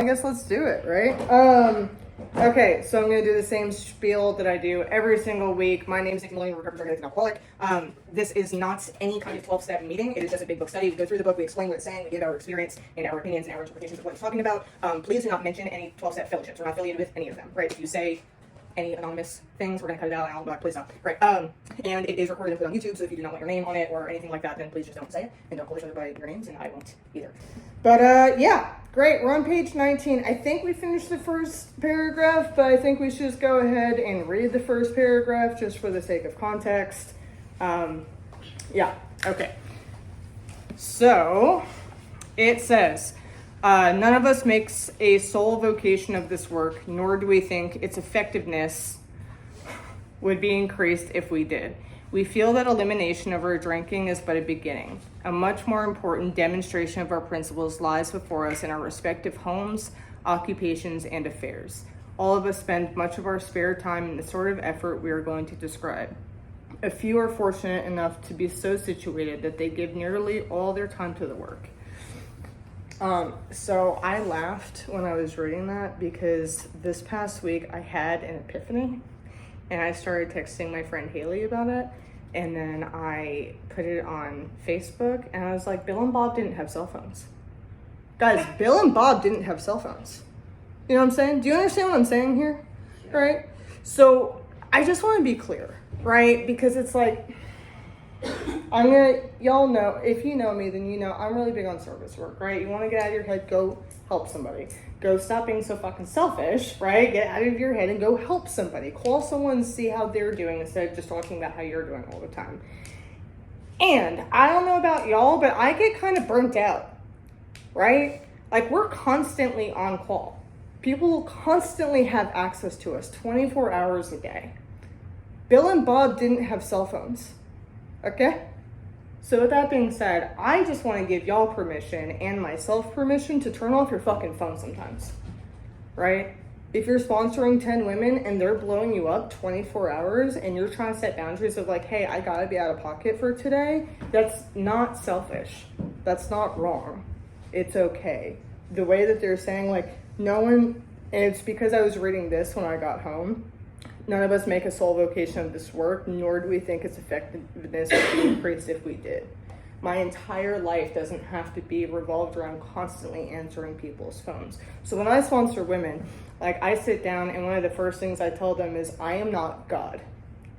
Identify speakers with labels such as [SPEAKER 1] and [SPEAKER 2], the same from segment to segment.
[SPEAKER 1] I guess let's do it, right? Okay, so I'm gonna do the same spiel that I do every single week. My name is Nick Millian, recovered drug alcoholic. This is not any kind of 12-step meeting. It is just a big book study. We go through the book, we explain what it's saying, we give our experience and our opinions and our interpretations of what it's talking about. Please do not mention any 12-step fellowships. We're not affiliated with any of them, right? If you say any anonymous things, we're gonna cut it out, and I'll be like, please don't. Right. And it is recorded and put on YouTube, so if you do not want your name on it or anything like that, then please just don't say it, and don't call each other by your names, and I won't either. But yeah, great. We're on page 19. I think we finished the first paragraph, but I think we should just go ahead and read the first paragraph just for the sake of context. Yeah, okay. So it says, none of us makes a sole vocation of this work, nor do we think its effectiveness would be increased if we did. We feel that elimination of our drinking is but a beginning. A much more important demonstration of our principles lies before us in our respective homes, occupations, and affairs. All of us spend much of our spare time in the sort of effort we are going to describe. A few are fortunate enough to be so situated that they give nearly all their time to the work. So I laughed when I was reading that because this past week I had an epiphany. And I started texting my friend Haley about it. And then I put it on Facebook. And I was like, Bill and Bob didn't have cell phones. Guys, Bill and Bob didn't have cell phones. You know what I'm saying? Do you understand what I'm saying here? Right? So I just want to be clear, right? Because it's like, y'all know, if you know me, then you know I'm really big on service work, right? You want to get out of your head, go help somebody. Go stop being so fucking selfish, right? Get out of your head and go help somebody. Call someone and see how they're doing instead of just talking about how you're doing all the time. And I don't know about y'all, but I get kind of burnt out, right? Like we're constantly on call. People constantly have access to us 24 hours a day. Bill and Bob didn't have cell phones, okay? So with that being said, I just want to give y'all permission and myself permission to turn off your fucking phone sometimes, right? If you're sponsoring 10 women and they're blowing you up 24 hours and you're trying to set boundaries of like, hey, I gotta be out of pocket for today, that's not selfish. That's not wrong. It's okay. The way that they're saying like, no one, and it's because I was reading this when I got home, none of us make a sole vocation of this work, nor do we think its effectiveness would be increased if we did. My entire life doesn't have to be revolved around constantly answering people's phones. So when I sponsor women, like I sit down and one of the first things I tell them is, I am not God,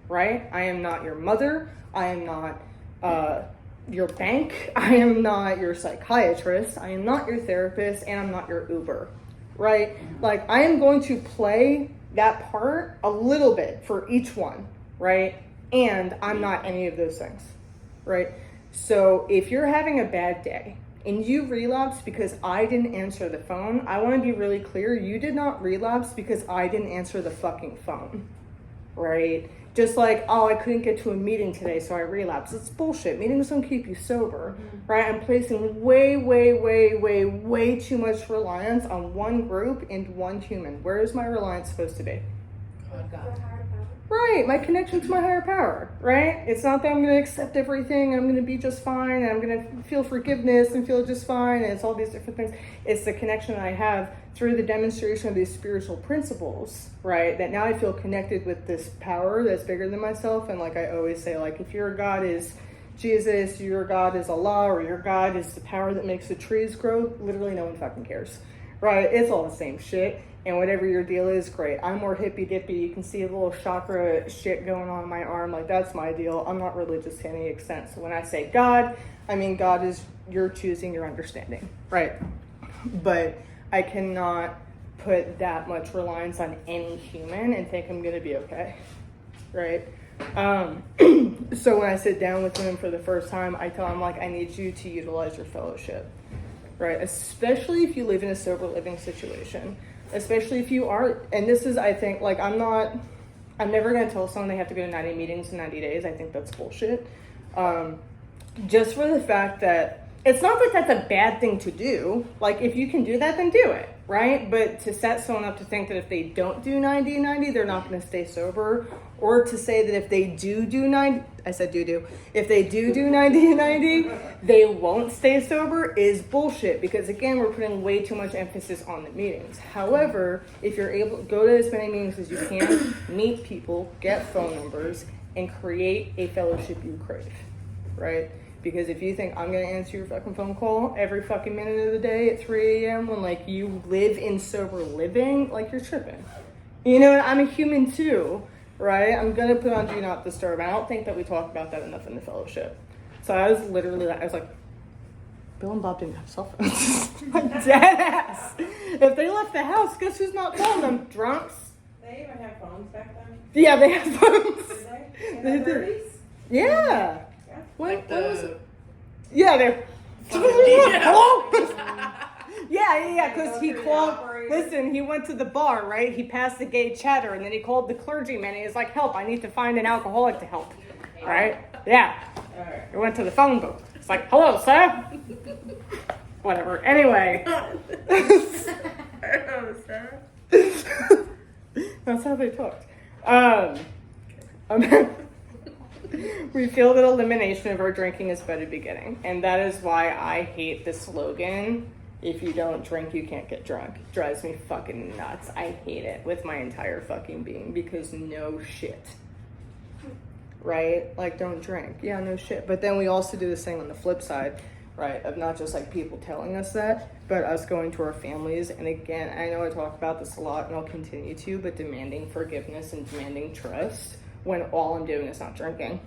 [SPEAKER 1] right? I am not your mother. I am not your bank. I am not your psychiatrist. I am not your therapist, and I'm not your Uber, right? Like I am going to play that part a little bit for each one, right? And I'm not any of those things, right? So if you're having a bad day and you relapse because I didn't answer the phone, I want to be really clear. You did not relapse because I didn't answer the fucking phone, right? Just like, oh, I couldn't get to a meeting today, so I relapsed. It's bullshit. Meetings don't keep you sober, right? I'm placing way too much reliance on one group and one human. Where is my reliance supposed to be?
[SPEAKER 2] God.
[SPEAKER 1] Right, my connection to my higher power, right? It's not that I'm going to accept everything, I'm going to be just fine, and I'm going to feel forgiveness and feel just fine, and it's all these different things. It's the connection that I have through the demonstration of these spiritual principles, right? That now I feel connected with this power that's bigger than myself, and like I always say, like if your God is Jesus, your God is Allah, or your God is the power that makes the trees grow, literally no one fucking cares, right? It's all the same shit. And whatever your deal is, great. I'm more hippy dippy. You can see a little chakra shit going on my arm. Like, that's my deal. I'm not religious to any extent. So when I say God, I mean God is your choosing, your understanding, right? But I cannot put that much reliance on any human and think I'm going to be okay, right? So when I sit down with them for the first time, I tell them, like, I need you to utilize your fellowship, right? Especially if you live in a sober living situation. Especially if you are, and this is, I think, like, I'm never going to tell someone they have to go to 90 meetings in 90 days. I think that's bullshit. Just for the fact that it's not that that's a bad thing to do. Like, if you can do that, then do it, right? But to set someone up to think that if they don't do 90-90, they're not going to stay sober, or to say that if they do 90, I said do, if they do 90-90, they won't stay sober is bullshit, because again, we're putting way too much emphasis on the meetings. However, if you're able to go to as many meetings as you can, meet people, get phone numbers, and create a fellowship you crave, right? Because if you think I'm going to answer your fucking phone call every fucking minute of the day at 3 a.m. when, like, you live in sober living, like, you're tripping. You know, I'm a human too, right? I'm going to put on Do Not Disturb. I don't think that we talk about that enough in the fellowship. So I was like, Bill and Bob didn't have cell phones. Like, dead ass. If they left the house, guess who's not calling them? Drunks.
[SPEAKER 2] They even had phones back then?
[SPEAKER 1] Yeah, they had phones.
[SPEAKER 2] Did they? In
[SPEAKER 1] They
[SPEAKER 2] the
[SPEAKER 1] did.
[SPEAKER 2] 30s?
[SPEAKER 1] Yeah. When
[SPEAKER 3] Like
[SPEAKER 1] was
[SPEAKER 3] the
[SPEAKER 1] it? Yeah, they're. Hello? Yeah, because he called. Listen, he went to the bar, right? He passed the gay chatter, and then he called the clergyman. And he's like, "Help! I need to find an alcoholic to help." Right? Yeah.
[SPEAKER 2] All right.
[SPEAKER 1] He went to the phone booth. It's like, "Hello, sir." Whatever. Anyway. That's how they talked. We feel that elimination of our drinking is but a beginning. And that is why I hate the slogan, if you don't drink, you can't get drunk. It drives me fucking nuts. I hate it with my entire fucking being, because no shit. Right? Like, don't drink. Yeah, no shit. But then we also do this thing on the flip side, right? Of not just like people telling us that, but us going to our families. And again, I know I talk about this a lot and I'll continue to, but demanding forgiveness and demanding trust when all I'm doing is not drinking.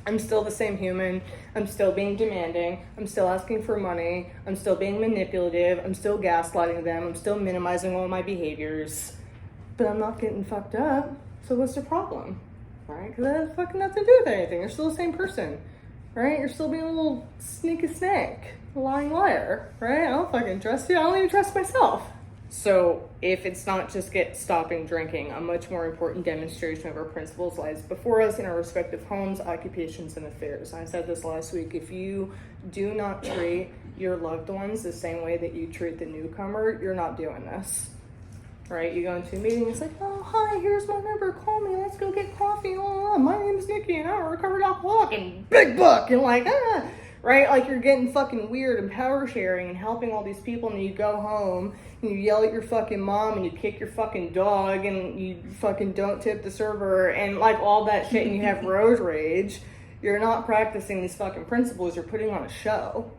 [SPEAKER 1] I'm still the same human. I'm still being demanding. I'm still asking for money. I'm still being manipulative. I'm still gaslighting them. I'm still minimizing all my behaviors. But I'm not getting fucked up. So what's the problem? Right? Because that has fucking nothing to do with anything. You're still the same person. Right? You're still being a little sneaky snake. A lying liar. Right? I don't fucking trust you. I don't even trust myself. So if it's not just stopping drinking, a much more important demonstration of our principles lies before us in our respective homes, occupations, and affairs. I said this last week. If you do not treat your loved ones the same way that you treat the newcomer, you're not doing this. Right? You go into a meeting, it's like, oh, hi, here's my number, call me, let's go get coffee. Oh, my name's Nikki, and I'm a recovered alcoholic, and big buck, and like, right? Like, you're getting fucking weird and power sharing and helping all these people, and you go home and you yell at your fucking mom and you kick your fucking dog and you fucking don't tip the server and like all that shit, and you have road rage. You're not practicing these fucking principles. You're putting on a show.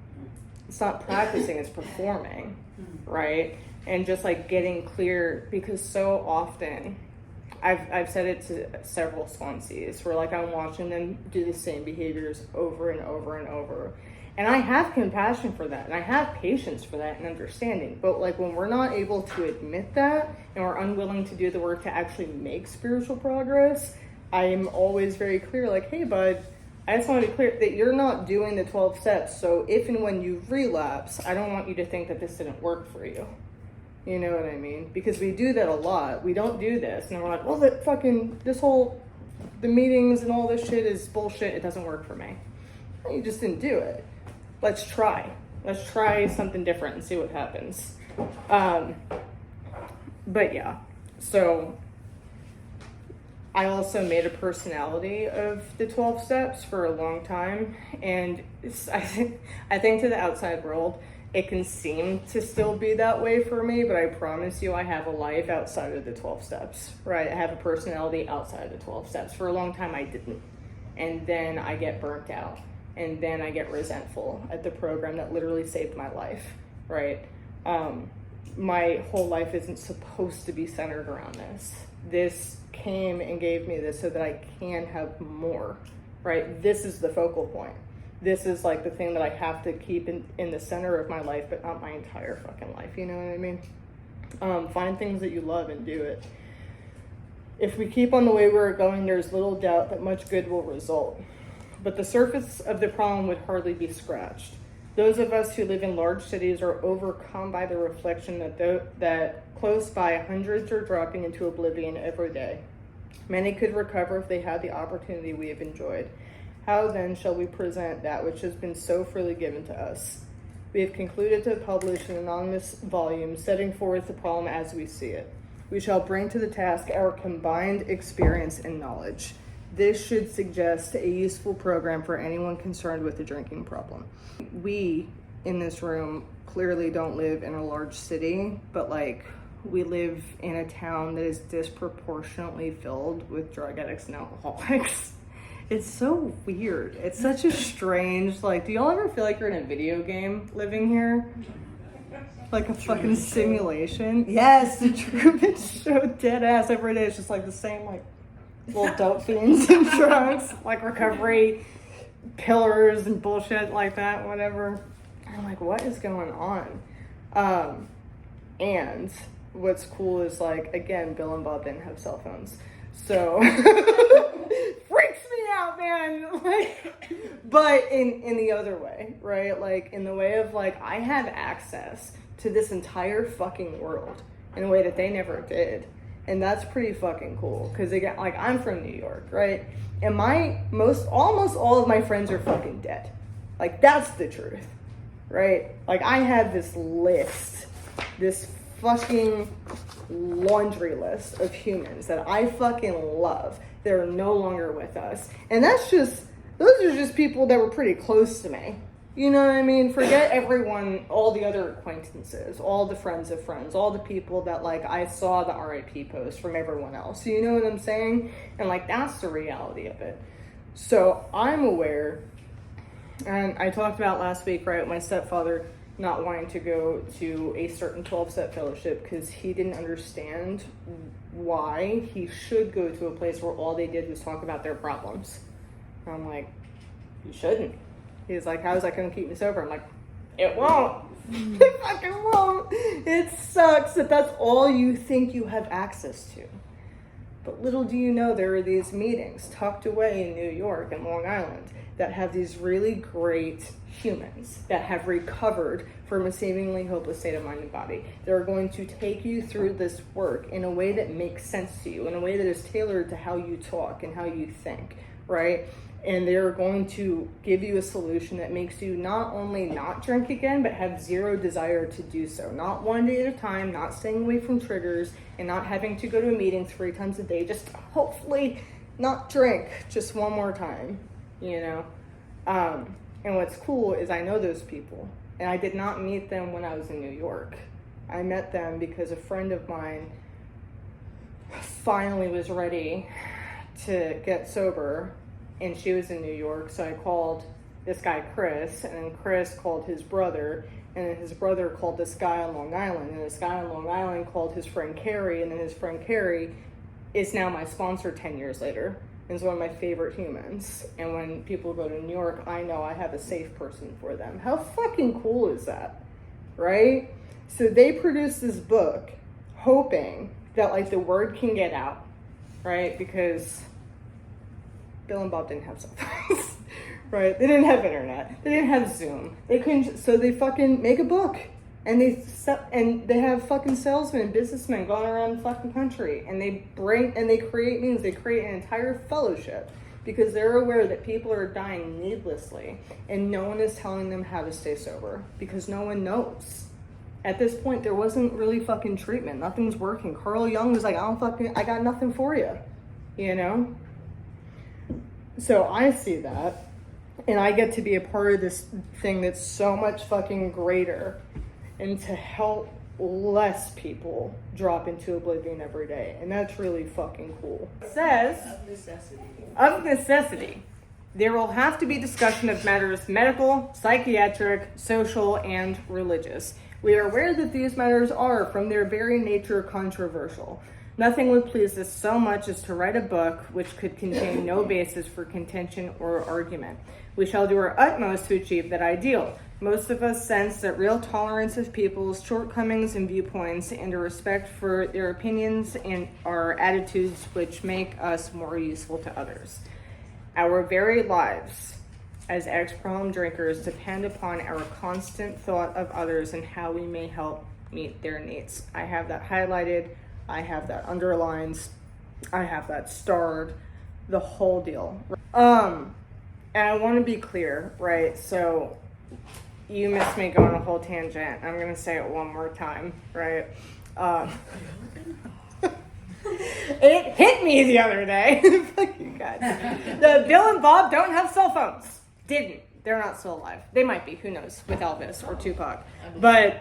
[SPEAKER 1] It's not practicing, it's performing, right? And just like getting clear, because so often I've said it to several sponsees where like I'm watching them do the same behaviors over and over and over. And I have compassion for that, and I have patience for that and understanding. But like when we're not able to admit that and we're unwilling to do the work to actually make spiritual progress, I am always very clear, like, hey bud, I just want to be clear that you're not doing the 12 steps. So if and when you relapse, I don't want you to think that this didn't work for you. You know what I mean? Because we do that a lot. We don't do this. And we're like, well, the meetings and all this shit is bullshit. It doesn't work for me. You just didn't do it. Let's try. Let's try something different and see what happens. But yeah, so I also made a personality of the 12 steps for a long time. And I think to the outside world, it can seem to still be that way for me, but I promise you I have a life outside of the 12 steps, right? I have a personality outside of the 12 steps. For a long time, I didn't. And then I get burnt out. And then I get resentful at the program that literally saved my life, right? My whole life isn't supposed to be centered around this. This came and gave me this so that I can have more, right? This is the focal point. This is like the thing that I have to keep in the center of my life, but not my entire fucking life, you know what I mean? Find things that you love and do it. If we keep on the way we're going, there's little doubt that much good will result. But the surface of the problem would hardly be scratched. Those of us who live in large cities are overcome by the reflection that close by hundreds are dropping into oblivion every day. Many could recover if they had the opportunity we have enjoyed. How then shall we present that which has been so freely given to us? We have concluded to publish an anonymous volume setting forth the problem as we see it. We shall bring to the task our combined experience and knowledge. This should suggest a useful program for anyone concerned with the drinking problem. We in this room clearly don't live in a large city, but like we live in a town that is disproportionately filled with drug addicts and alcoholics. It's so weird. It's such a strange, like, do y'all ever feel like you're in a video game living here? Like a fucking simulation? Yes, the Truman Show, dead ass every day. It's just like the same, like, little dope fiends and drugs, like recovery pillars and bullshit like that, whatever. I'm like, what is going on? And what's cool is, like, again, Bill and Bob didn't have cell phones. So, freaks me out, man. Like, but in the other way, right? Like, in the way of, like, I have access to this entire fucking world in a way that they never did. And that's pretty fucking cool. Because, again, like, I'm from New York, right? And almost all of my friends are fucking dead. Like, that's the truth, right? Like, I have this list, this fucking laundry list of humans that I fucking love. They're no longer with us. And those are just people that were pretty close to me. You know what I mean? Forget everyone, all the other acquaintances, all the friends of friends, all the people that, like, I saw the RIP post from everyone else. You know what I'm saying? And, like, that's the reality of it. So I'm aware, and I talked about last week, right, my stepfather not wanting to go to a certain 12-step fellowship because he didn't understand why he should go to a place where all they did was talk about their problems. And I'm like, you shouldn't. He's like, how is that going to keep me sober? I'm like, it won't. It fucking won't. It sucks that that's all you think you have access to. But little do you know, there are these meetings tucked away in New York and Long Island that have these really great humans that have recovered from a seemingly hopeless state of mind and body. They're going to take you through this work in a way that makes sense to you, in a way that is tailored to how you talk and how you think, right? And they're going to give you a solution that makes you not only not drink again, but have zero desire to do so. Not one day at a time, not staying away from triggers, and not having to go to a meeting 3 times a day. Just hopefully not drink just one more time, you know? And what's cool is I know those people. And I did not meet them when I was in New York. I met them because a friend of mine finally was ready to get sober, and she was in New York, so I called this guy Chris, and then Chris called his brother, and then his brother called this guy on Long Island, and this guy on Long Island called his friend Carrie, and then his friend Carrie is now my sponsor 10 years later, and is one of my favorite humans. And when people go to New York, I know I have a safe person for them. How fucking cool is that, right? So they produced this book hoping that, like, the word can get out, right? Because Bill and Bob didn't have cell phones, right? They didn't have internet. They didn't have Zoom. They couldn't, so they fucking make a book. And they have fucking salesmen and businessmen going around the fucking country. And they create meetings. They create an entire fellowship because they're aware that people are dying needlessly. And no one is telling them how to stay sober because no one knows. At this point, there wasn't really fucking treatment. Nothing's working. Carl Jung was like, I got nothing for you, you know? So I see that, and I get to be a part of this thing that's so much fucking greater, and to help less people drop into oblivion every day. And that's really fucking cool. It says, of necessity, there will have to be discussion of matters medical, psychiatric, social, and religious. We are aware that these matters are, from their very nature, controversial. Nothing would please us so much as to write a book which could contain no basis for contention or argument. We shall do our utmost to achieve that ideal. Most of us sense that real tolerance of people's shortcomings and viewpoints, and a respect for their opinions and our attitudes which make us more useful to others. Our very lives as ex-problem drinkers depend upon our constant thought of others and how we may help meet their needs. I have that highlighted. I have that underlined, I have that starred, the whole deal. And I want to be clear, right? So you missed me going a whole tangent. I'm going to say it one more time, right? It hit me the other day. Fuck you guys. The Bill and Bob don't have cell phones. Didn't. They're not still alive. They might be. Who knows? With Elvis or Tupac. But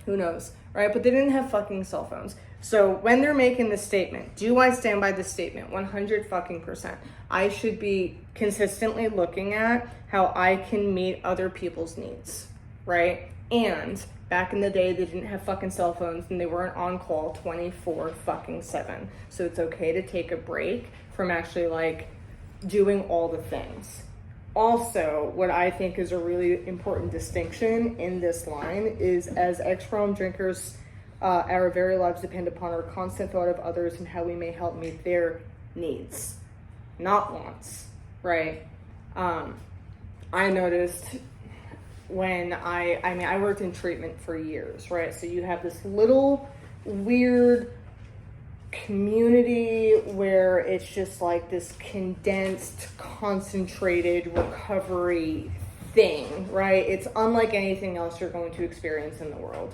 [SPEAKER 1] who knows, right? But they didn't have fucking cell phones. So when they're making this statement, do I stand by this statement? 100%. I should be consistently looking at how I can meet other people's needs, right? And back in the day, they didn't have fucking cell phones and they weren't on call 24/7. So it's okay to take a break from actually like doing all the things. Also, what I think is a really important distinction in this line is as ex-prom drinkers, our very lives depend upon our constant thought of others and how we may help meet their needs, not wants, right? I noticed when I worked in treatment for years, right? So you have this little weird community where it's just like this condensed, concentrated recovery thing, right? It's unlike anything else you're going to experience in the world.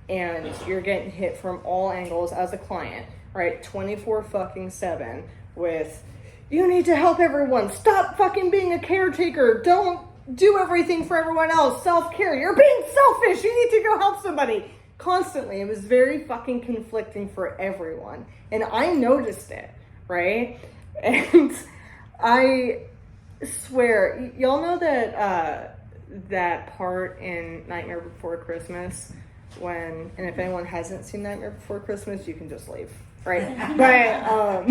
[SPEAKER 1] And you're getting hit from all angles as a client, right? 24/7 with, you need to help everyone. Stop fucking being a caretaker. Don't do everything for everyone else. Self-care. You're being selfish. You need to go help somebody. Constantly. It was very fucking conflicting for everyone. And I noticed it, right? And I swear, y'all know that that part in Nightmare Before Christmas when, and if anyone hasn't seen Nightmare Before Christmas, you can just leave, right? But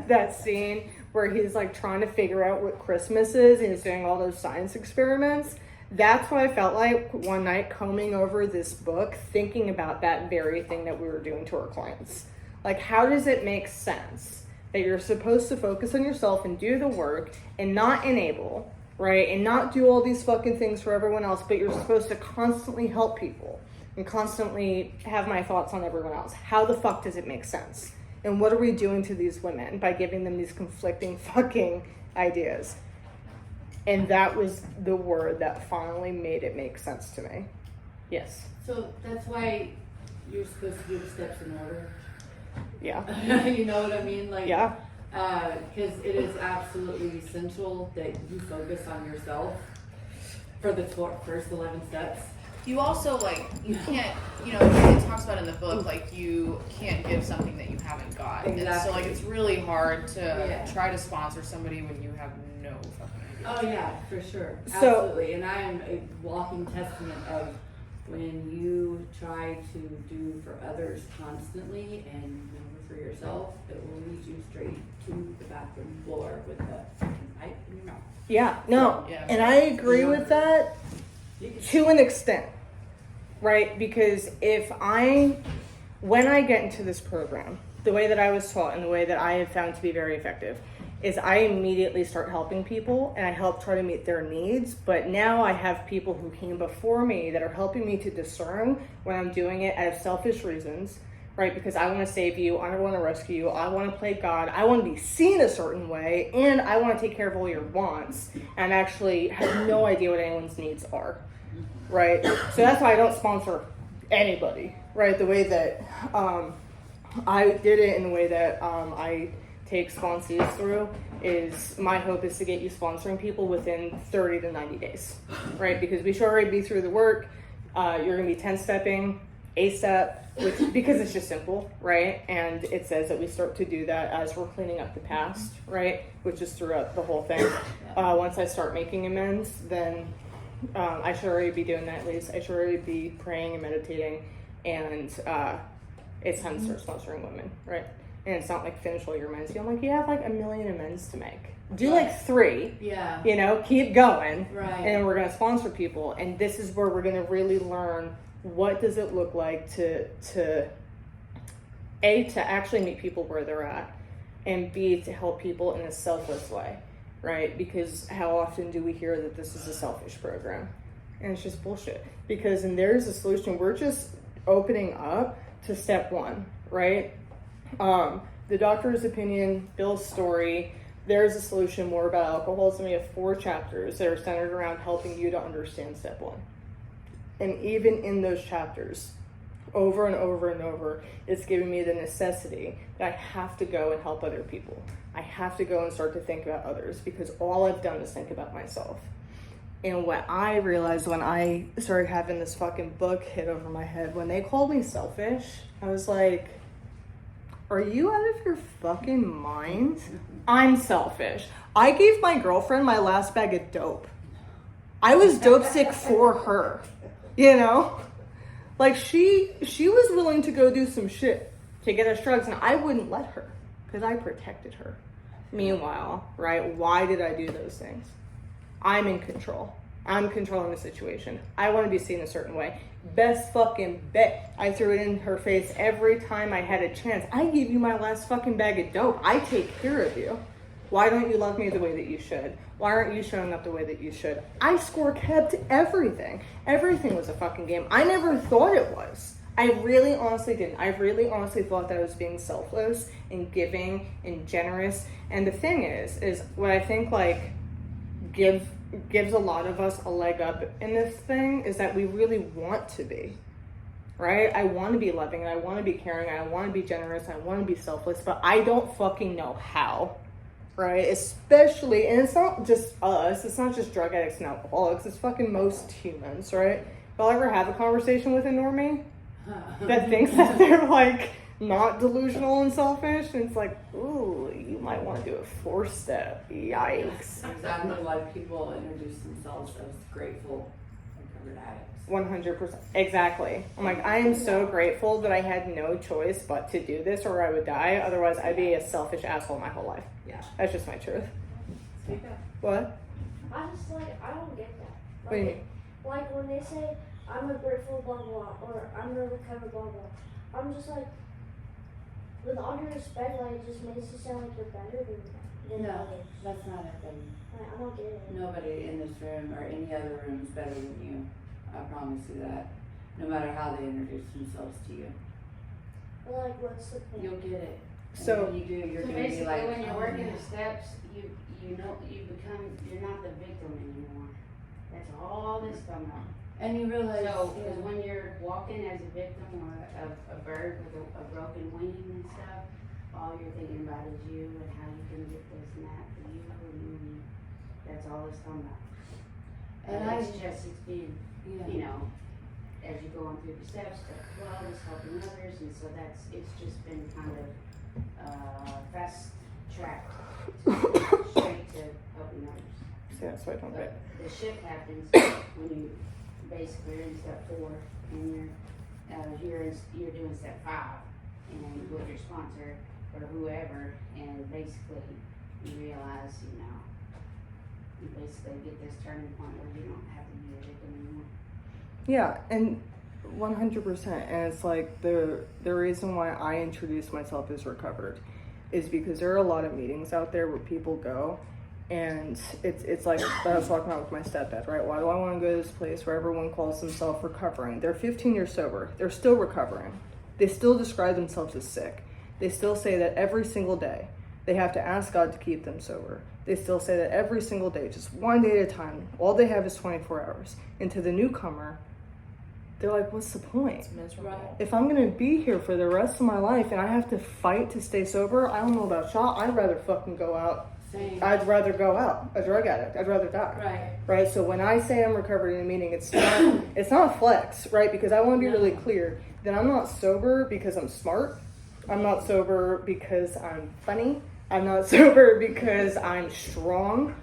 [SPEAKER 1] that scene where he's like trying to figure out what Christmas is and he's doing all those science experiments. That's what I felt like one night combing over this book, thinking about that very thing that we were doing to our clients. Like, how does it make sense that you're supposed to focus on yourself and do the work and not enable, right? And not do all these fucking things for everyone else, but you're supposed to constantly help people and constantly have my thoughts on everyone else. How the fuck does it make sense? And what are we doing to these women by giving them these conflicting fucking ideas? And that was the word that finally made it make sense to me. Yes.
[SPEAKER 3] So that's why you're supposed to do the steps in order.
[SPEAKER 1] Yeah.
[SPEAKER 3] You know what I mean? Like,
[SPEAKER 1] Yeah.
[SPEAKER 3] Because it is absolutely essential that you focus on yourself for the first 11 steps.
[SPEAKER 4] You also, like, you can't, you know, it talks about in the book, like, you can't give something that you haven't got.
[SPEAKER 3] Exactly.
[SPEAKER 4] And so, like, it's really hard to
[SPEAKER 3] Yeah.
[SPEAKER 4] try to sponsor somebody when you have no fucking idea.
[SPEAKER 3] Oh yeah, for sure.
[SPEAKER 1] So-
[SPEAKER 3] Absolutely. And I am a walking testament of when you try to do for others constantly and never for yourself, it will lead you straight to the bathroom floor with the pipe in your mouth.
[SPEAKER 1] Yeah. No.
[SPEAKER 4] Yeah.
[SPEAKER 1] And I agree with that to an extent, right? Because when I get into this program, the way that I was taught and the way that I have found to be very effective is I immediately start helping people and I help try to meet their needs. But now I have people who came before me that are helping me to discern when I'm doing it out of selfish reasons, right? Because I want to save you, I want to rescue you, I want to play God, I want to be seen a certain way, and I want to take care of all your wants and actually have no idea what anyone's needs are, right? So that's why I don't sponsor anybody, right? The way that I did it in the way that I take sponsees through is my hope is to get you sponsoring people within 30 to 90 days, right? Because we should already be through the work. You're going to be 10-stepping, ASAP, because it's just simple, right? And it says that we start to do that as we're cleaning up the past, right? Which is throughout the whole thing. Once I start making amends, then I should already be doing that at least. I should already be praying and meditating, and it's time to start sponsoring women, right? And it's not like finish all your amends. I'm like, you have like 1 million amends to make. Do like 3.
[SPEAKER 3] Yeah.
[SPEAKER 1] You know, keep going.
[SPEAKER 3] Right.
[SPEAKER 1] And we're gonna sponsor people. And this is where we're gonna really learn what does it look like to actually meet people where they're at, and B, to help people in a selfless way, right? Because how often do we hear that this is a selfish program? And it's just bullshit. Because and there's a solution. We're just opening up to step 1, right? The doctor's opinion, Bill's story, there's a solution more about alcoholism. We have 4 chapters that are centered around helping you to understand step 1. And even in those chapters, over and over and over, it's giving me the necessity that I have to go and help other people. I have to go and start to think about others, because all I've done is think about myself. And what I realized when I started having this fucking book hit over my head, when they called me selfish, I was like, are you out of your fucking mind? I'm selfish. I gave my girlfriend my last bag of dope. I was dope sick for her, you know? Like, she was willing to go do some shit to get us drugs, and I wouldn't let her because I protected her. Meanwhile, right, why did I do those things? I'm in control. I'm controlling the situation. I want to be seen a certain way. Best fucking bet. I threw it in her face every time I had a chance. I gave you my last fucking bag of dope. I take care of you. Why don't you love me the way that you should? Why aren't you showing up the way that you should? I score kept everything. Everything was a fucking game. I never thought it was. I really honestly didn't. I really honestly thought that I was being selfless and giving and generous. And the thing is what I think like gives a lot of us a leg up in this thing is that we really want to be, right? I want to be loving, and I want to be caring, and I want to be generous, and I want to be selfless, but I don't fucking know how, right? Especially, and it's not just us, it's not just drug addicts and alcoholics, it's fucking most humans, right? If I'll ever have a conversation with a normie that thinks that they're like not delusional and selfish, and it's like, ooh, you might want to do a 4-step. Yikes.
[SPEAKER 3] Exactly, like people introduce themselves as grateful recovered addicts.
[SPEAKER 1] 100%. Exactly. I'm like, I am so grateful that I had no choice but to do this, or I would die. Otherwise, I'd be a selfish asshole my whole life.
[SPEAKER 3] Yeah.
[SPEAKER 1] That's just my truth.
[SPEAKER 2] Speak up.
[SPEAKER 1] What?
[SPEAKER 5] I just like, I don't get that. Like,
[SPEAKER 1] What do you mean?
[SPEAKER 5] Like when they say, I'm a grateful blah blah, or I'm a recovered blah blah, I'm just like, with all due respect, like, it just makes it sound like you're better than
[SPEAKER 3] No,
[SPEAKER 5] others.
[SPEAKER 3] that's not a thing.
[SPEAKER 5] Like, I don't get it.
[SPEAKER 3] Nobody in this room or any other room is better than you. I promise you that. No matter how they introduce themselves to you.
[SPEAKER 5] But like, what's the point?
[SPEAKER 3] You'll get it. And
[SPEAKER 1] So-
[SPEAKER 3] when you do, you're
[SPEAKER 6] So
[SPEAKER 3] gonna be
[SPEAKER 6] basically,
[SPEAKER 3] like,
[SPEAKER 6] when you're
[SPEAKER 3] oh,
[SPEAKER 6] working
[SPEAKER 3] yeah.
[SPEAKER 6] the steps, you know, you're not the victim anymore. That's all this come out.
[SPEAKER 3] And you realize,
[SPEAKER 6] So,
[SPEAKER 3] yeah.
[SPEAKER 6] because when you're walking as a victim or a bird with a broken wing and stuff, all you're thinking about is you and how you can get this and that for you and that's all it's come about.
[SPEAKER 3] And
[SPEAKER 6] And it's being,
[SPEAKER 3] yeah.
[SPEAKER 6] you know, as you're going through the steps, step 12 is helping others, and so it's just been kind of, fast track straight to helping others.
[SPEAKER 1] Yeah, so I don't
[SPEAKER 6] But
[SPEAKER 1] get.
[SPEAKER 6] the shift happens when you basically are in step 4 and you're doing step 5 and with your sponsor or whoever, and basically you realize, you basically get this turning point where you don't have to be a victim anymore.
[SPEAKER 1] Yeah, and 100%. And it's like the reason why I introduce myself as recovered is because there are a lot of meetings out there where people go, and it's like I was talking about with my stepdad, right? Why do I want to go to this place where everyone calls themselves recovering? They're 15 years sober. They're still recovering. They still describe themselves as sick. They still say that every single day they have to ask God to keep them sober. They still say that every single day, just one day at a time, all they have is 24 hours. And to the newcomer, they're like, what's the point?
[SPEAKER 2] It's miserable.
[SPEAKER 3] Right.
[SPEAKER 1] If I'm gonna be here for the rest of my life and I have to fight to stay sober, I don't know about y'all, I'd rather fucking go out.
[SPEAKER 3] Same.
[SPEAKER 1] I'd rather go out a drug addict. I'd rather die.
[SPEAKER 3] Right.
[SPEAKER 1] Right? So when I say I'm recovered in a meeting, it's not a flex, right? Because I want to be really clear that I'm not sober because I'm smart. I'm not sober because I'm funny. I'm not sober because I'm strong,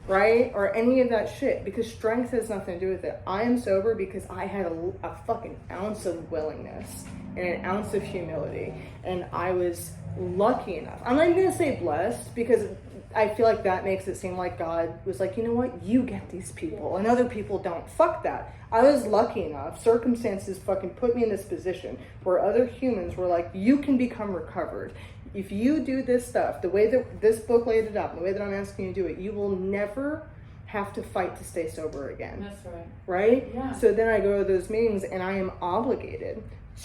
[SPEAKER 1] right? Or any of that shit. Because strength has nothing to do with it. I am sober because I had a fucking ounce of willingness and an ounce of humility. And I was lucky enough. I'm not even going to say blessed because I feel like that makes it seem like God was like, you know what? You get these people and other people don't. Fuck that. I was lucky enough. Circumstances fucking put me in this position where other humans were like, you can become recovered. If you do this stuff, the way that this book laid it out, the way that I'm asking you to do it, you will never have to fight to stay sober again.
[SPEAKER 3] That's right.
[SPEAKER 1] Right?
[SPEAKER 3] Yeah.
[SPEAKER 1] So then I go to those meetings and I am obligated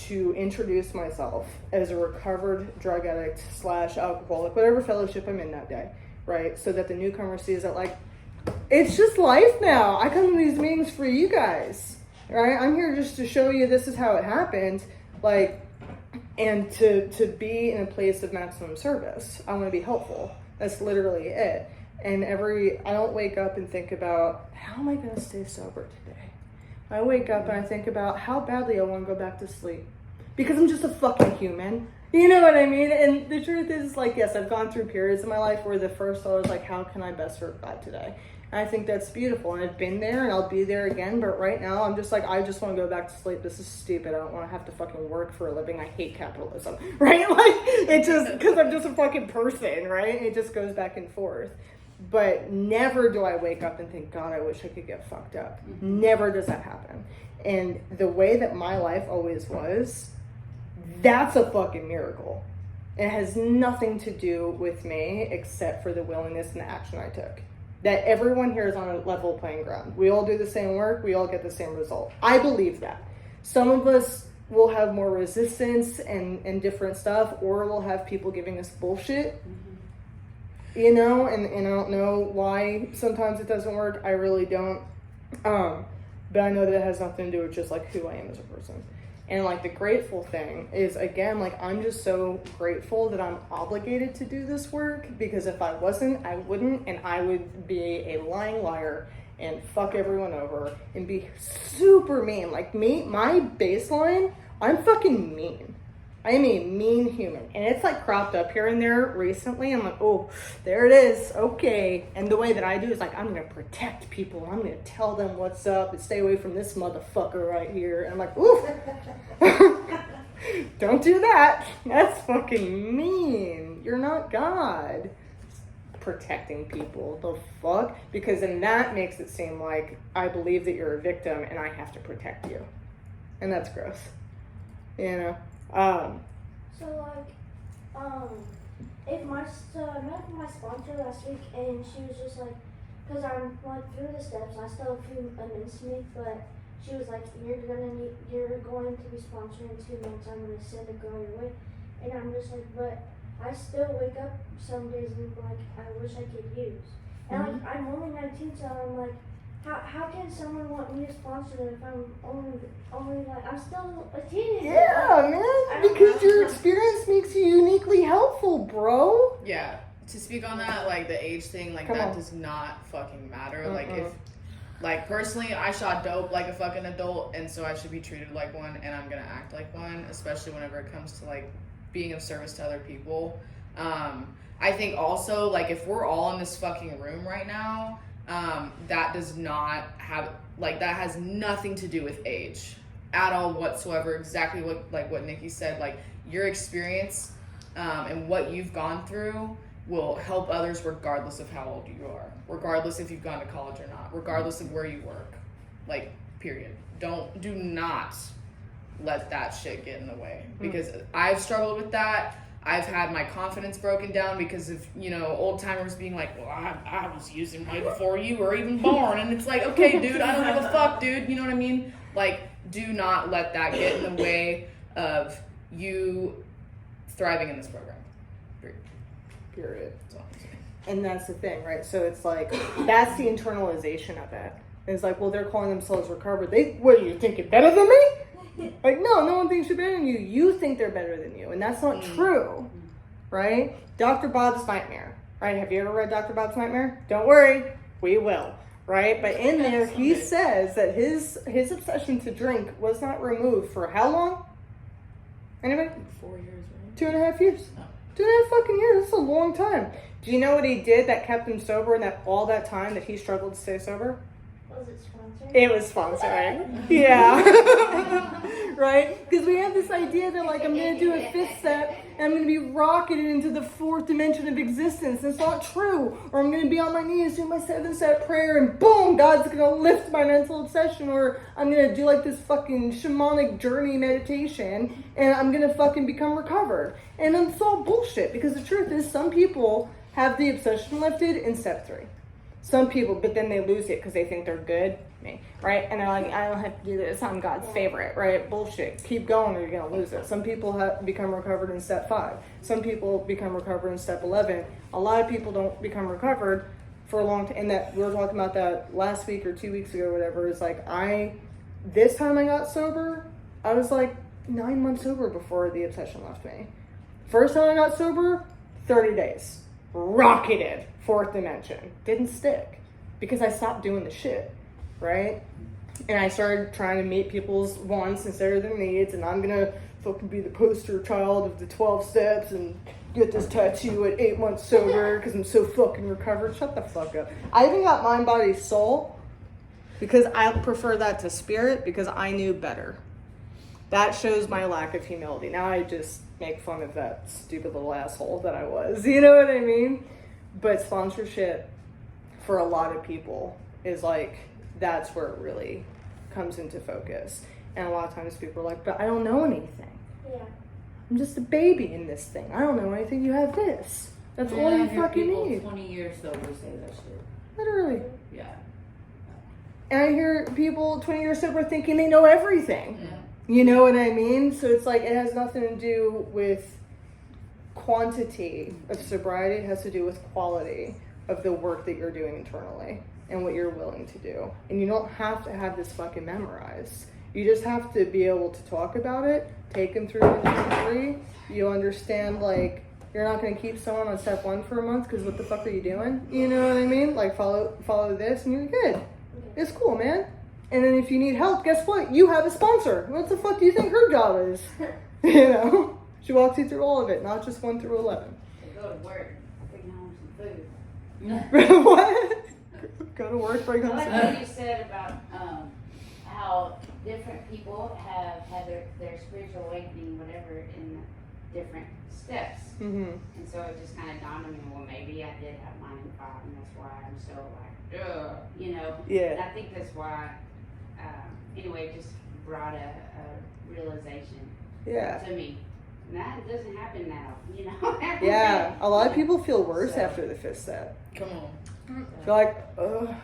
[SPEAKER 1] to introduce myself as a recovered drug addict / alcoholic, whatever fellowship I'm in that day. right? So that the newcomer sees that, like, it's just life now. I come to these meetings for you guys, right? I'm here just to show you this is how it happened, like, and to be in a place of maximum service. I want to be helpful. That's literally it. And I don't wake up and think about, how am I going to stay sober today? I wake up and I think about how badly I want to go back to sleep. Because I'm just a fucking human. You know what I mean? And the truth is, like, yes, I've gone through periods in my life where the first thought was like, how can I best serve God today? And I think that's beautiful. And I've been there and I'll be there again. But right now, I'm just like, I just want to go back to sleep. This is stupid. I don't want to have to fucking work for a living. I hate capitalism, right? Like, it just, because I'm just a fucking person, right? It just goes back and forth. But never do I wake up and think, God, I wish I could get fucked up. Never does that happen. And the way that my life always was, that's a fucking miracle. It has nothing to do with me except for the willingness and the action I took. That everyone here is on a level playing ground. We all do the same work. We all get the same result. I believe that. Some of us will have more resistance and different stuff, or we'll have people giving us bullshit. You know, and I don't know why sometimes it doesn't work. I really don't. But I know that it has nothing to do with just, like, who I am as a person. And, like, the grateful thing is, again, like, I'm just so grateful that I'm obligated to do this work, because if I wasn't, I wouldn't, and I would be a lying liar and fuck everyone over and be super mean. Like, me, my baseline, I'm fucking mean. I am a mean human. And it's, like, cropped up here and there recently. I'm like, oh, there it is. Okay. And the way that I do is, like, I'm going to protect people. I'm going to tell them what's up and stay away from this motherfucker right here. And I'm like, ooh. Don't do that. That's fucking mean. You're not God. Protecting people. The fuck? Because then that makes it seem like I believe that you're a victim and I have to protect you. And that's gross. You know?
[SPEAKER 5] So like, if I met my sponsor last week and she was just like, cause I'm like through the steps, I still have a few amends to make, but she was like, you're going to be sponsored in 2 months, I'm gonna send a girl your way, and I'm just like, but I still wake up some days and like, I wish I could use, and like, I'm only 19, so I'm like, how can someone want me to sponsor them if I'm only like, I'm still a teenager?
[SPEAKER 1] Yeah, man, because your experience makes you uniquely helpful, bro.
[SPEAKER 4] Yeah. To speak on that, like the age thing, like
[SPEAKER 1] Come
[SPEAKER 4] that
[SPEAKER 1] on.
[SPEAKER 4] does not fucking matter. Like if, like personally, I shot dope like a fucking adult, and so I should be treated like one, and I'm gonna act like one, especially whenever it comes to like being of service to other people. I think also, like, if we're all in this fucking room right now, that does not have, like, that has nothing to do with age at all whatsoever. Exactly what Nikki said, like, your experience and what you've gone through will help others regardless of how old you are, regardless if you've gone to college or not, regardless of where you work, like, period. Do not let that shit get in the way, because I've struggled with that. I've had my confidence broken down because of, you know, old timers being like, well, I was using way before you were even born. And it's like, okay, dude, I don't give a fuck, dude. You know what I mean? Like, do not let that get in the way of you thriving in this program.
[SPEAKER 1] Period.
[SPEAKER 4] That's all I'm saying.
[SPEAKER 1] And that's the thing, right? So it's like, that's the internalization of it. It's like, well, they're calling themselves recovered. What, are you thinking better than me? Like, no one thinks you're better than you. You think they're better than you. And that's not true, right? Dr. Bob's Nightmare, right? Have you ever read Dr. Bob's Nightmare? Don't worry, we will, right? But in there, he says that his obsession to drink was not removed for how long? Anybody?
[SPEAKER 4] 4 years, right?
[SPEAKER 1] 2.5 years. 2.5 fucking years. That's a long time. Do you know what he did that kept him sober in all that time that he struggled to stay sober?
[SPEAKER 5] Was it sponsored?
[SPEAKER 1] It was sponsored. Yeah. Right? Because we have this idea that, like, I'm going to do a 5th step and I'm going to be rocketed into the 4th dimension of existence. It's not true. Or I'm going to be on my knees doing my 7-step prayer and boom, God's going to lift my mental obsession. Or I'm going to do, like, this fucking shamanic journey meditation and I'm going to fucking become recovered. And it's all bullshit, because the truth is some people have the obsession lifted in step 3. Some people, but then they lose it because they think they're good, me, right? And they're like, I don't have to do this. I'm God's favorite, right? Bullshit. Keep going or you're gonna lose it. Some people have become recovered in step 5. Some people become recovered in step 11. A lot of people don't become recovered for a long time. And that we were talking about that last week or 2 weeks ago, or whatever. It's like this time I got sober, I was like 9 months sober before the obsession left me. First time I got sober, 30 days. Rocketed. 4th dimension. Didn't stick. Because I stopped doing the shit. Right? And I started trying to meet people's wants instead of their needs. And I'm gonna fucking be the poster child of the 12 steps and get this tattoo at 8 months sober because I'm so fucking recovered. Shut the fuck up. I even got mind, body, soul because I prefer that to spirit because I knew better. That shows my lack of humility. Now I just make fun of that stupid little asshole that I was. You know what I mean? But sponsorship for a lot of people is like, that's where it really comes into focus. And a lot of times people are like, but I don't know anything.
[SPEAKER 5] Yeah.
[SPEAKER 1] I'm just a baby in this thing. I don't know anything. You have this. That's all you fucking need.
[SPEAKER 3] 20 years sober say that shit.
[SPEAKER 1] Literally.
[SPEAKER 3] Yeah.
[SPEAKER 1] And I hear people 20 years sober thinking they know everything.
[SPEAKER 3] Yeah.
[SPEAKER 1] You know what I mean? So it's like, it has nothing to do with quantity of sobriety. It has to do with quality of the work that you're doing internally and what you're willing to do. And you don't have to have this fucking memorized. You just have to be able to talk about it, take them through the 3. You'll understand, like, you're not going to keep someone on step 1 for a month because what the fuck are you doing? You know what I mean? Like, follow this and you're good. It's cool, man. And then if you need help, guess what? You have a sponsor. What the fuck do you think her job is? You know? She walks you through all of it, not just 1 through 11.
[SPEAKER 6] They go to work, bring home some food.
[SPEAKER 1] What? Go to work, bring
[SPEAKER 6] I
[SPEAKER 1] home
[SPEAKER 6] like
[SPEAKER 1] some.
[SPEAKER 6] what you said about how different people have had their spiritual awakening, whatever, in different steps.
[SPEAKER 1] Mm-hmm.
[SPEAKER 6] And so it just kind of dawned on me, well, maybe I did have mine in 5, and that's why I'm so like, ugh, you know.
[SPEAKER 1] Yeah.
[SPEAKER 6] And I think that's why, anyway, it just brought a realization
[SPEAKER 1] Yeah.
[SPEAKER 6] to me. And that doesn't happen now, you know.
[SPEAKER 1] Yeah. A lot of people feel worse
[SPEAKER 6] So-
[SPEAKER 1] after the 5th step.
[SPEAKER 4] Come on.
[SPEAKER 1] Feel like, ugh.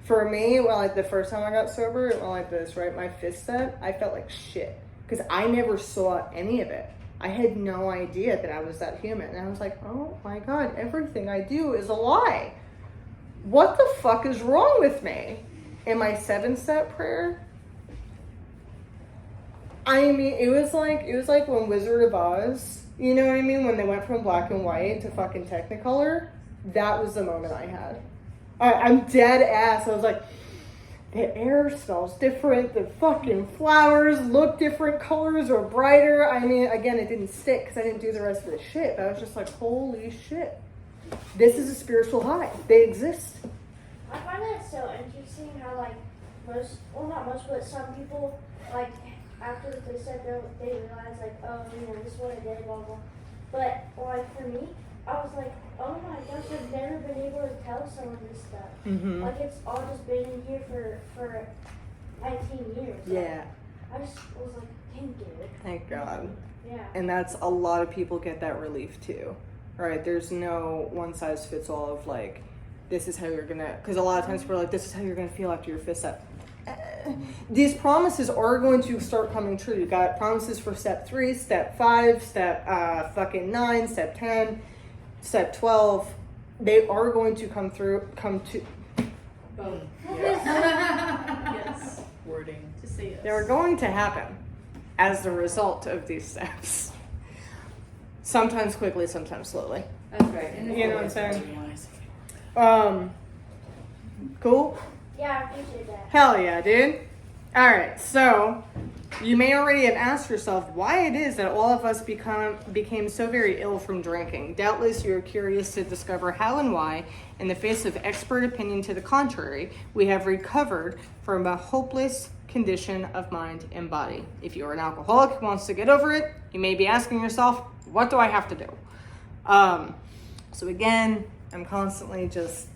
[SPEAKER 1] For me, well, like the first time I got sober, it went like this, right? My 5th step, I felt like shit because I never saw any of it. I had no idea that I was that human. And I was like, oh my God, everything I do is a lie. What the fuck is wrong with me? In my 7-step prayer, I mean, it was like when Wizard of Oz, you know what I mean? When they went from black and white to fucking Technicolor, that was the moment I had. I'm dead ass. I was like, the air smells different. The fucking flowers look different. Colors are brighter. I mean, again, it didn't stick because I didn't do the rest of the shit. But I was just like, holy shit. This is a spiritual high. They exist.
[SPEAKER 5] I find that so interesting how, like, not most, but some people, like, after the 5th step, they realize, like, oh, you know, this is what I did, blah, blah. But, like, for me, I was like, oh my gosh, I've never been able to tell someone this stuff.
[SPEAKER 1] Mm-hmm.
[SPEAKER 5] Like, it's all just been in here for 19 years.
[SPEAKER 1] Yeah.
[SPEAKER 5] I just was like, thank you.
[SPEAKER 1] Thank God.
[SPEAKER 5] Yeah.
[SPEAKER 1] And that's a lot of people get that relief too, right? There's no one size fits all of like, this is how you're gonna, because a lot of times people are like, this is how you're gonna feel after your 5th step. These promises are going to start coming true. You got promises for step 3, step 5, step fucking 9, step 10, step 12. They are going to come to.
[SPEAKER 3] Both.
[SPEAKER 2] Yes.
[SPEAKER 4] Wording.
[SPEAKER 2] Just say yes.
[SPEAKER 1] They're going to happen as the result of these steps. Sometimes quickly, sometimes slowly.
[SPEAKER 3] That's right. And
[SPEAKER 1] You know what I'm saying?
[SPEAKER 4] Nice.
[SPEAKER 1] Cool.
[SPEAKER 5] Yeah, I appreciate that.
[SPEAKER 1] Hell yeah, dude. All right, so you may already have asked yourself why it is that all of us became so very ill from drinking. Doubtless you are curious to discover how and why, in the face of expert opinion to the contrary, we have recovered from a hopeless condition of mind and body. If you are an alcoholic who wants to get over it, you may be asking yourself, what do I have to do? So again, I'm constantly just,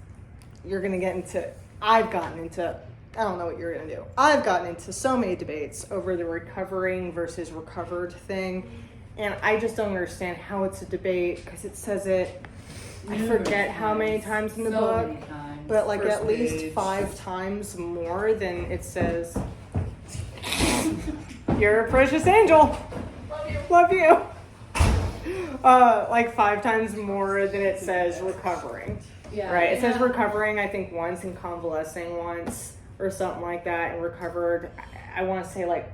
[SPEAKER 1] I've gotten into, I don't know what you're gonna do. I've gotten into so many debates over the recovering versus recovered thing, and I just don't understand how it's a debate because it says it. I forget how many times in the book.
[SPEAKER 3] So many times.
[SPEAKER 1] but like
[SPEAKER 4] First
[SPEAKER 1] at least
[SPEAKER 4] page.
[SPEAKER 1] 5 times more than it says. You're a precious angel. Love you. Like 5 times more than it says recovering.
[SPEAKER 3] Yeah.
[SPEAKER 1] Right? It says
[SPEAKER 3] Yeah.
[SPEAKER 1] recovering, I think, once, and convalescing once, or something like that, and recovered, I want to say, like,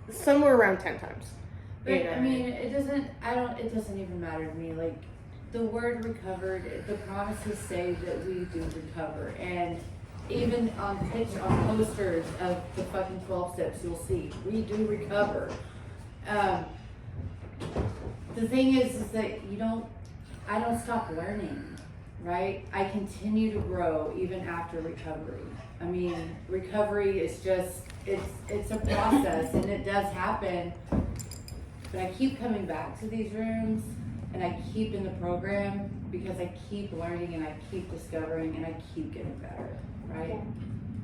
[SPEAKER 1] somewhere around 10 times.
[SPEAKER 3] But
[SPEAKER 1] You know?
[SPEAKER 3] I mean, it doesn't even matter to me. Like, the word recovered, the promises say that we do recover. And even on posters of the fucking 12 steps, you'll see, we do recover. The thing is that I don't stop learning, right? I continue to grow even after recovery. I mean, recovery is just, it's a process, and it does happen. But I keep coming back to these rooms, and I keep in the program because I keep learning, and I keep discovering, and I keep getting better, right?
[SPEAKER 5] Yeah.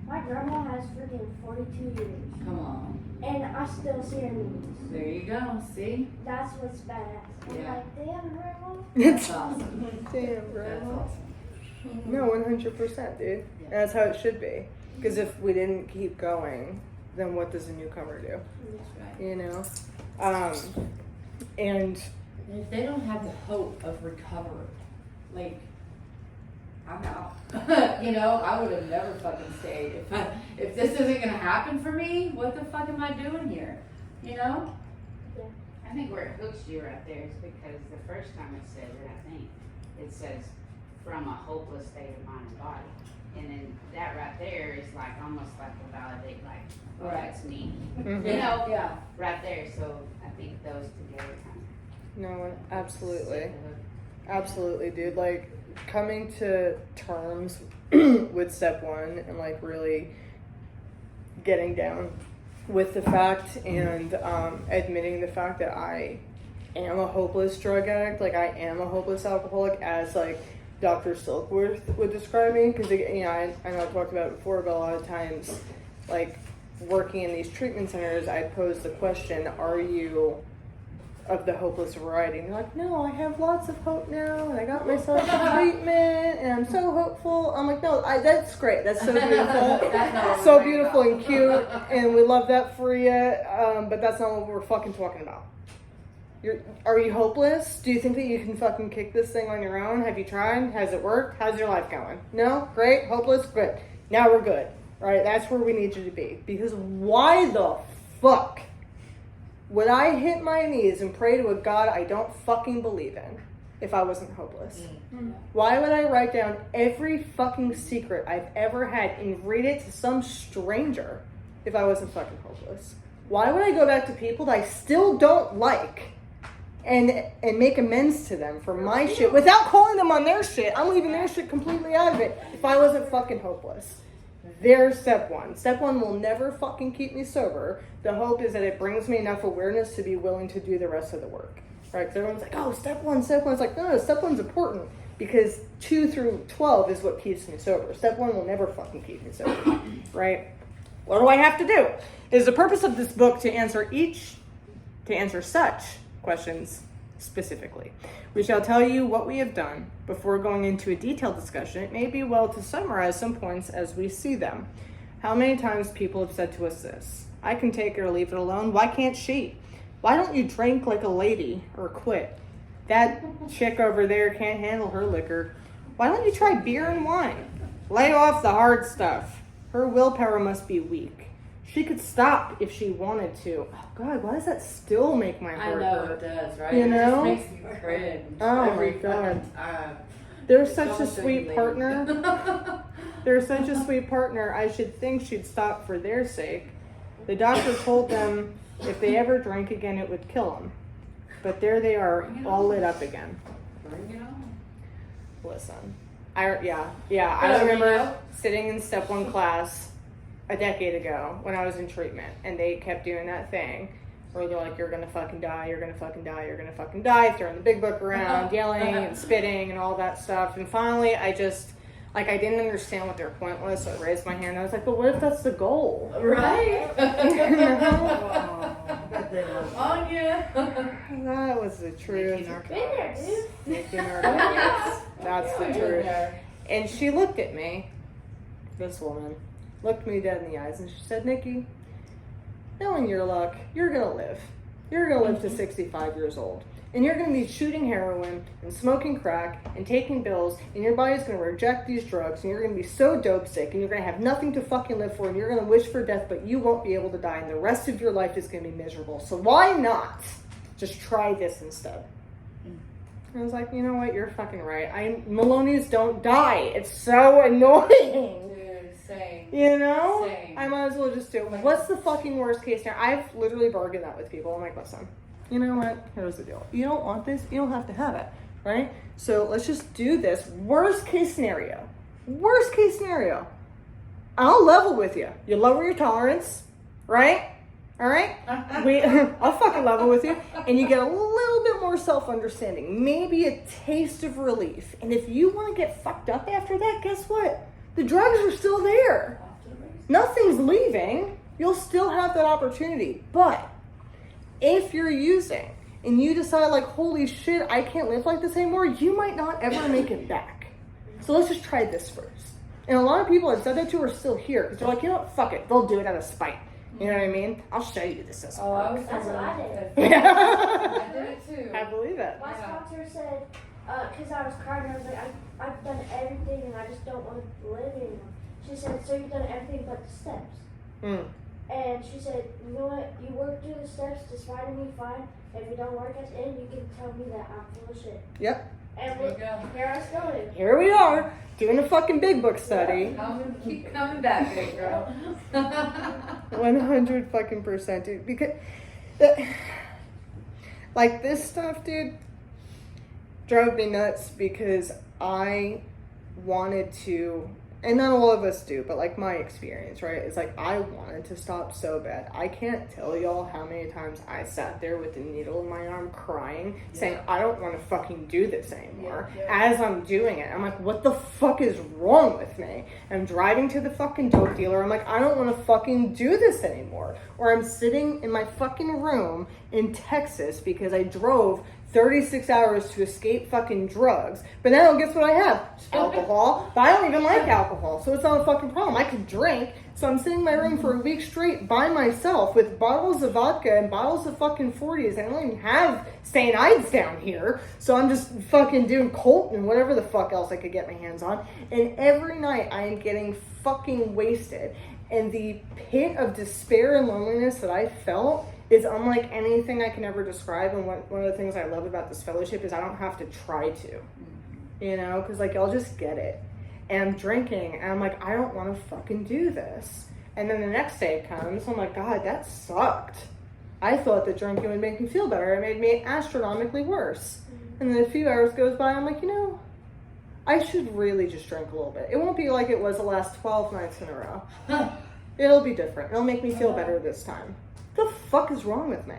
[SPEAKER 5] My grandma has freaking 42 years,
[SPEAKER 3] Come on.
[SPEAKER 5] and I still see her meetings.
[SPEAKER 3] There you go. See?
[SPEAKER 5] That's what's badass. I'm
[SPEAKER 3] Yeah.
[SPEAKER 5] like, damn, grandma.
[SPEAKER 3] That's awesome.
[SPEAKER 1] Damn,
[SPEAKER 3] That's
[SPEAKER 1] bro.
[SPEAKER 3] awesome.
[SPEAKER 1] No, 100%, dude.
[SPEAKER 3] Yeah.
[SPEAKER 1] That's how it should be. Because if we didn't keep going, then what does a newcomer do?
[SPEAKER 3] That's right.
[SPEAKER 1] You know? And
[SPEAKER 3] And if they don't have the hope of recovery, like, I'm out. You know, I would have never fucking stayed. If this isn't gonna happen for me, what the fuck am I doing here? You know?
[SPEAKER 6] I think where it hooks you right there is because the first time it says it, I think, it says from a hopeless state of mind and body. And then that right there is like almost like a validate, like, oh,
[SPEAKER 3] Right.
[SPEAKER 6] that's me.
[SPEAKER 1] mhm.
[SPEAKER 6] You know,
[SPEAKER 3] Yeah.
[SPEAKER 6] right there. So I think those together kind
[SPEAKER 1] No,
[SPEAKER 6] of.
[SPEAKER 1] absolutely. Absolutely, dude. Like, coming to terms with step 1 and, like, really getting down with the fact and admitting the fact that I am a hopeless drug addict, like, I am a hopeless alcoholic, as, like, Dr. Silkworth would describe me. Because, you know, I know I've talked about it before, but a lot of times, like, working in these treatment centers, I pose the question, are you of the hopeless variety? And they're like, no, I have lots of hope now, and I got myself treatment, and I'm so hopeful. I'm like, no, that's great. That's so beautiful. So beautiful and cute, and we love that for you, but that's not what we're fucking talking about. Are you hopeless? Do you think that you can fucking kick this thing on your own? Have you tried? Has it worked? How's your life going? No? Great? Hopeless? Good. Now we're good. Right? That's where we need you to be. Because why the fuck would I hit my knees and pray to a God I don't fucking believe in if I wasn't hopeless? Why would I write down every fucking secret I've ever had and read it to some stranger if I wasn't fucking hopeless? Why would I go back to people that I still don't like and make amends to them for my shit without calling them on their shit? I'm leaving their shit completely out of it if I wasn't fucking hopeless. There's step 1. Step 1 will never fucking keep me sober. The hope is that it brings me enough awareness to be willing to do the rest of the work. Right? Because everyone's like, oh, step 1. It's like, no, step 1's important because 2 through 12 is what keeps me sober. Step 1 will never fucking keep me sober. Right? What do I have to do? Is the purpose of this book to answer such questions specifically. We shall tell you what we have done. Before going into a detailed discussion, it may be well to summarize some points as we see them. How many times people have said to us this: I can take it or leave it alone. Why can't she? Why don't you drink like a lady or quit? That chick over there can't handle her liquor. Why don't you try beer and wine? Lay off the hard stuff. Her willpower must be weak. She could stop if she wanted to. Oh God, why does that still make my
[SPEAKER 3] I
[SPEAKER 1] heart
[SPEAKER 3] know
[SPEAKER 1] hurt?
[SPEAKER 3] it does, right?
[SPEAKER 1] You know?
[SPEAKER 3] It just makes me cringe.
[SPEAKER 1] Oh my
[SPEAKER 3] every
[SPEAKER 1] God.
[SPEAKER 3] fucking time.
[SPEAKER 1] They're
[SPEAKER 3] It's
[SPEAKER 1] such a
[SPEAKER 3] almost
[SPEAKER 1] sweet
[SPEAKER 3] like
[SPEAKER 1] partner. They're such a sweet partner. I should think she'd stop for their sake. The doctor told them if they ever drank again, it would kill them. But there they are, all lit up again.
[SPEAKER 3] Bring it on.
[SPEAKER 1] Listen, I
[SPEAKER 3] Whatever,
[SPEAKER 1] remember
[SPEAKER 3] you know?
[SPEAKER 1] sitting in step 1 class a decade ago when I was in treatment, and they kept doing that thing where they're like, you're gonna fucking die, you're gonna fucking die, you're gonna fucking die, throwing the big book around, yelling and spitting and all that stuff. And finally, I didn't understand what their point was, so I raised my hand. I was like, but what if that's the goal?
[SPEAKER 3] Right?
[SPEAKER 1] You know?
[SPEAKER 3] On you.
[SPEAKER 1] That was the truth.
[SPEAKER 4] Making our
[SPEAKER 5] Been there, dude.
[SPEAKER 1] Making our That's the truth. And she looked at me, this woman, looked me dead in the eyes, and she said, Nikki, knowing your luck, you're gonna live. You're gonna live to 65 years old. And you're gonna be shooting heroin and smoking crack and taking pills, and your body's gonna reject these drugs, and you're gonna be so dope sick, and you're gonna have nothing to fucking live for, and you're gonna wish for death, but you won't be able to die, and the rest of your life is gonna be miserable. So why not just try this instead? I was like, you know what, you're fucking right. Maloney's don't die. It's so annoying.
[SPEAKER 3] Dude, same.
[SPEAKER 1] You know?
[SPEAKER 3] Same.
[SPEAKER 1] I might as well just do it. What's the fucking worst case scenario? I've literally bargained that with people. I'm like, listen, you know what? Here's the deal. You don't want this, you don't have to have it, right? So let's just do this. Worst case scenario. Worst case scenario. I'll level with you. You lower your tolerance, right? All right? I'll fucking level with you. And you get a little bit more self-understanding. Maybe a taste of relief. And if you want to get fucked up after that, guess what? The drugs are still there. Nothing's leaving. You'll still have that opportunity. But if you're using and you decide like, holy shit, I can't live like this anymore, you might not ever make it back. So let's just try this first. And a lot of people I've said that to are still here because they're like, you know what, fuck it. They'll do it out of spite. You know what I mean? I'll show you this doesn't
[SPEAKER 3] Oh, I
[SPEAKER 1] work.
[SPEAKER 3] was
[SPEAKER 5] That's what I did.
[SPEAKER 1] Yeah.
[SPEAKER 3] I did it too.
[SPEAKER 1] I believe it.
[SPEAKER 5] My sponsor said, because I was crying, I was like, I've done everything and I just don't want to live anymore. She said, so you've done everything but the steps.
[SPEAKER 1] Mm.
[SPEAKER 5] And she said, you know what, you work through the steps just fine and me fine. If you don't work at the end, you can tell me that I'm full of shit.
[SPEAKER 1] Yep.
[SPEAKER 5] And
[SPEAKER 3] There you
[SPEAKER 5] look,
[SPEAKER 3] go.
[SPEAKER 5] here I started.
[SPEAKER 1] Here we are doing a fucking big book study.
[SPEAKER 3] Keep coming back, big girl.
[SPEAKER 1] 100 fucking %, dude. Because, like, this stuff, dude, drove me nuts because I wanted to, and not all of us do, but like my experience, right? It's like I wanted to stop so bad. I can't tell y'all how many times I sat there with a needle in my arm crying, saying, I don't want to fucking do this anymore. As I'm doing it, I'm like, what the fuck is wrong with me? I'm driving to the fucking dope dealer. I'm like, I don't want to fucking do this anymore. Or I'm sitting in my fucking room in Texas because I drove 36 hours to escape fucking drugs. But now guess what I have? Alcohol. But I don't even like alcohol, so it's not a fucking problem. I can drink. So I'm sitting in my room for a week straight by myself with bottles of vodka and bottles of fucking 40s. I don't even have St. Ides down here. So I'm just fucking doing Colt and whatever the fuck else I could get my hands on. And every night I am getting fucking wasted. And the pit of despair and loneliness that I felt is unlike anything I can ever describe. And one of the things I love about this fellowship is I don't have to try to, you know, because like I'll just get it. And I'm drinking and I'm like, I don't want to fucking do this. And then the next day comes, I'm like, God, that sucked. I thought that drinking would make me feel better. It made me astronomically worse. And then a few hours goes by, I'm like, you know, I should really just drink a little bit. It won't be like it was the last 12 nights in a row. It'll be different. It'll make me feel better this time. What the fuck is wrong with me?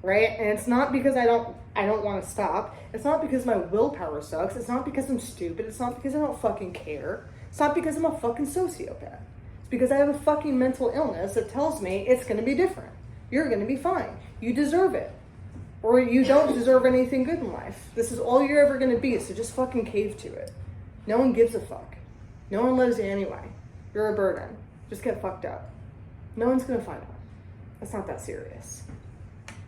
[SPEAKER 1] Right? And it's not because I don't want to stop. It's not because my willpower sucks. It's not because I'm stupid. It's not because I don't fucking care. It's not because I'm a fucking sociopath. It's because I have a fucking mental illness that tells me it's going to be different. You're going to be fine. You deserve it. Or you don't deserve anything good in life. This is all you're ever going to be, so just fucking cave to it. No one gives a fuck. No one loves you anyway. You're a burden. Just get fucked up. No one's going to find out. It's not that serious.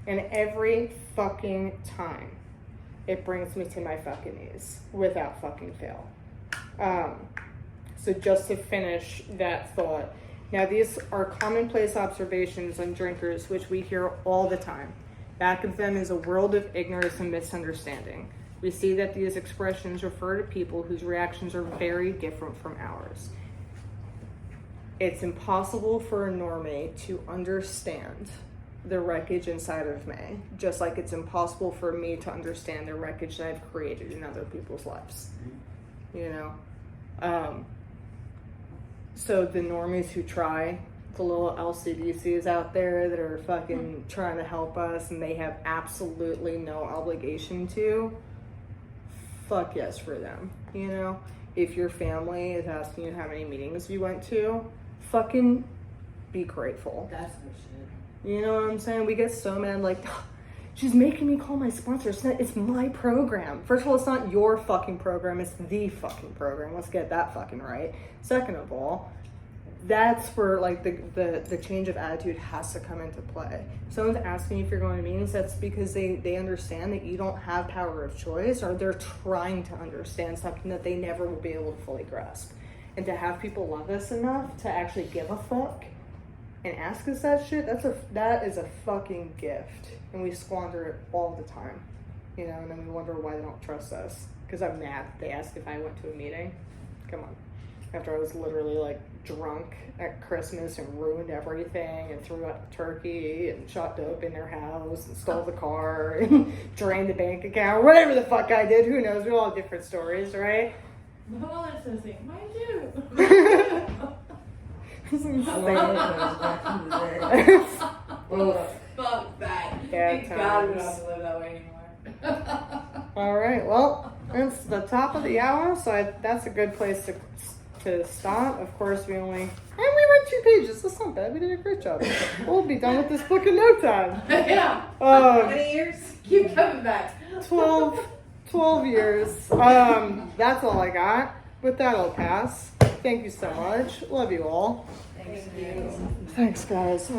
[SPEAKER 1] And every fucking time, it brings me to my fucking knees without fucking fail. So just to finish that thought, now these are commonplace observations on drinkers, which we hear all the time. Back of them is a world of ignorance and misunderstanding. We see that these expressions refer to people whose reactions are very different from ours. It's impossible for a normie to understand the wreckage inside of me, just like it's impossible for me to understand the wreckage that I've created in other people's lives. You know? So the normies who try, the little LCDCs out there that are fucking trying to help us and they have absolutely no obligation to, fuck yes for them. You know? If your family is asking you how many meetings you went to, fucking be grateful.
[SPEAKER 3] That's no shit.
[SPEAKER 1] You know what I'm saying? We get so mad, like, She's making me call my sponsor. It's my program. First of all, it's not your fucking program. It's the fucking program. Let's get that fucking right. Second of all, that's where like the change of attitude has to come into play. Someone's asking you if you're going to meetings, that's because they understand that you don't have power of choice, or they're trying to understand something that they never will be able to fully grasp. And to have people love us enough to actually give a fuck and ask us that shit, that is a fucking gift. And we squander it all the time. You know, and then we wonder why they don't trust us. Because I'm mad they asked if I went to a meeting. Come on. After I was literally like drunk at Christmas and ruined everything and threw out the turkey and shot dope in their house and stole the car and drained the bank account, whatever the fuck I did, who knows? We all have different stories, right?
[SPEAKER 2] Well, it's the same. Mind you.
[SPEAKER 1] It's
[SPEAKER 3] I
[SPEAKER 1] insane.
[SPEAKER 3] love those back in the day.
[SPEAKER 2] Oh, fuck that.
[SPEAKER 1] Bad
[SPEAKER 2] Thank God we don't
[SPEAKER 1] times.
[SPEAKER 2] have to live that way anymore.
[SPEAKER 1] All right, well, it's the top of the hour, so that's a good place to stop. Of course, we only read 2 pages. That's not bad. We did a great job. We'll be done with this book in no time.
[SPEAKER 2] Yeah. How
[SPEAKER 1] Um,
[SPEAKER 2] many years? Keep coming back.
[SPEAKER 1] 12 years. That's all I got. With that, I'll pass. Thank you so much. Love you all.
[SPEAKER 2] Thank you.
[SPEAKER 1] Thanks, guys.